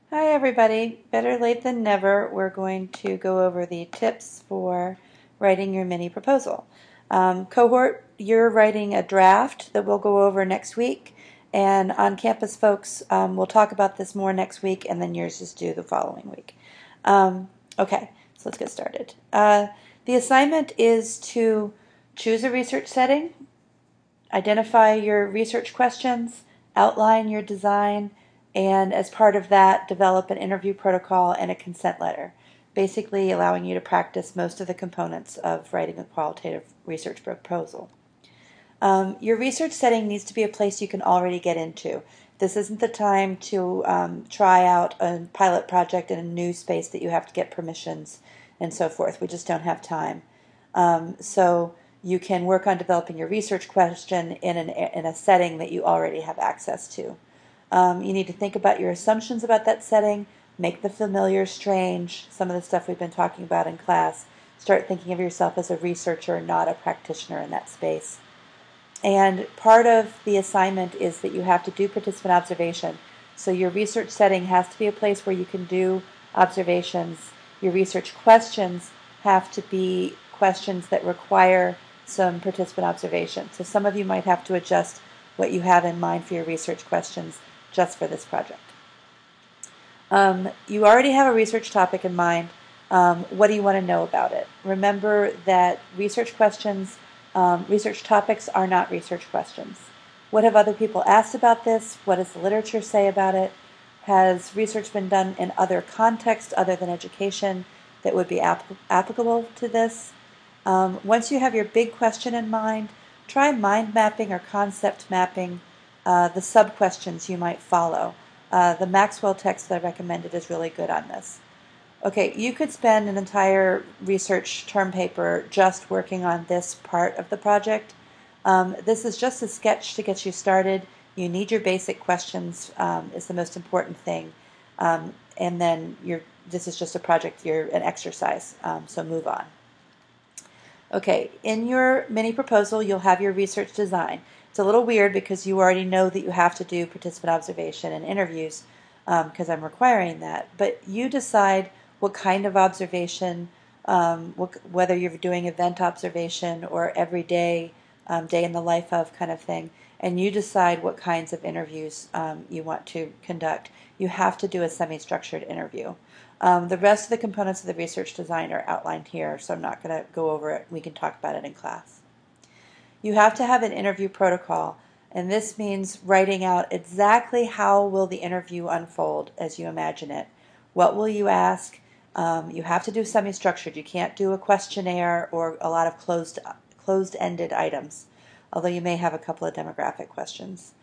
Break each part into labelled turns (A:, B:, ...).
A: Hi everybody, better late than never. We're going to go over the tips for writing your mini proposal. Cohort, you're writing a draft that we'll go over next week, and on-campus folks, we'll talk about this more next week, and then yours is due the following week. Okay, so let's get started. The assignment is to choose a research setting, identify your research questions, outline your design, and as part of that, develop an interview protocol and a consent letter, basically allowing you to practice most of the components of writing a qualitative research proposal. Your research setting needs to be a place you can already get into. This isn't the time to try out a pilot project in a new space that you have to get permissions and so forth. We just don't have time. So you can work on developing your research question in a setting that you already have access to. You need to think about your assumptions about that setting, make the familiar strange, some of the stuff we've been talking about in class. Start thinking of yourself as a researcher, not a practitioner in that space. And part of the assignment is that you have to do participant observation. So your research setting has to be a place where you can do observations. Your research questions have to be questions that require some participant observation. So some of you might have to adjust what you have in mind for your research questions just for this project. You already have a research topic in mind. What do you want to know about it? Remember that research questions, research topics are not research questions. What have other people asked about this? What does the literature say about it? Has research been done in other contexts other than education that would be applicable to this? Once you have your big question in mind, try mind mapping or concept mapping the sub-questions you might follow. The Maxwell text that I recommended is really good on this. Okay, you could spend an entire research term paper just working on this part of the project. This is just a sketch to get you started. You need your basic questions is the most important thing. And then this is just a project, an exercise, so move on. Okay, in your mini proposal, you'll have your research design. It's a little weird because you already know that you have to do participant observation and interviews because I'm requiring that. But you decide what kind of observation, whether you're doing event observation or everyday, day in the life of kind of thing, and you decide what kinds of interviews you want to conduct. You have to do a semi-structured interview. The rest of the components of the research design are outlined here, so I'm not going to go over it. We can talk about it in class. You have to have an interview protocol, and this means writing out exactly how will the interview unfold as you imagine it. What will you ask? You have to do semi-structured. You can't do a questionnaire or a lot of closed-ended items, although you may have a couple of demographic questions.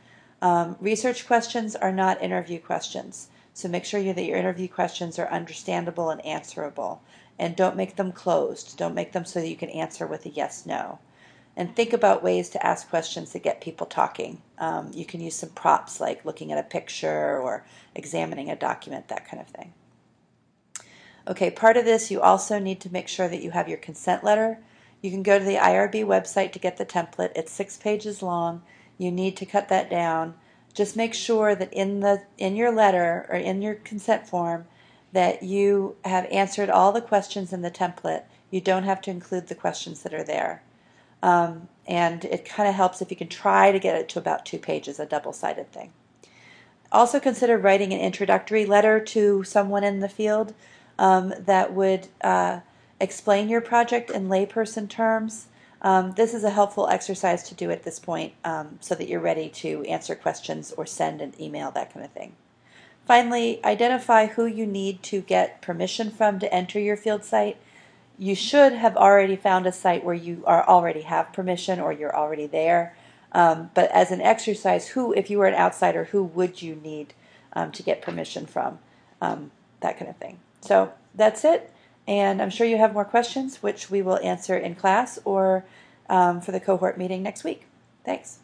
A: Research questions are not interview questions, so make sure that your interview questions are understandable and answerable, and don't make them closed. Don't make them so that you can answer with a yes/no. And think about ways to ask questions that get people talking. You can use some props like looking at a picture or examining a document, that kind of thing. Okay, part of this, you also need to make sure that you have your consent letter. You can go to the IRB website to get the template. It's 6 pages long. You need to cut that down. Just make sure that in your letter or in your consent form that you have answered all the questions in the template. You don't have to include the questions that are there. And it kind of helps if you can try to get it to about 2 pages, a double-sided thing. Also consider writing an introductory letter to someone in the field that would explain your project in layperson terms. This is a helpful exercise to do at this point so that you're ready to answer questions or send an email, that kind of thing. Finally, identify who you need to get permission from to enter your field site. You should have already found a site where you already have permission or you're already there. But as an exercise, if you were an outsider, who would you need to get permission from? That kind of thing. So that's it. And I'm sure you have more questions, which we will answer in class or for the cohort meeting next week. Thanks.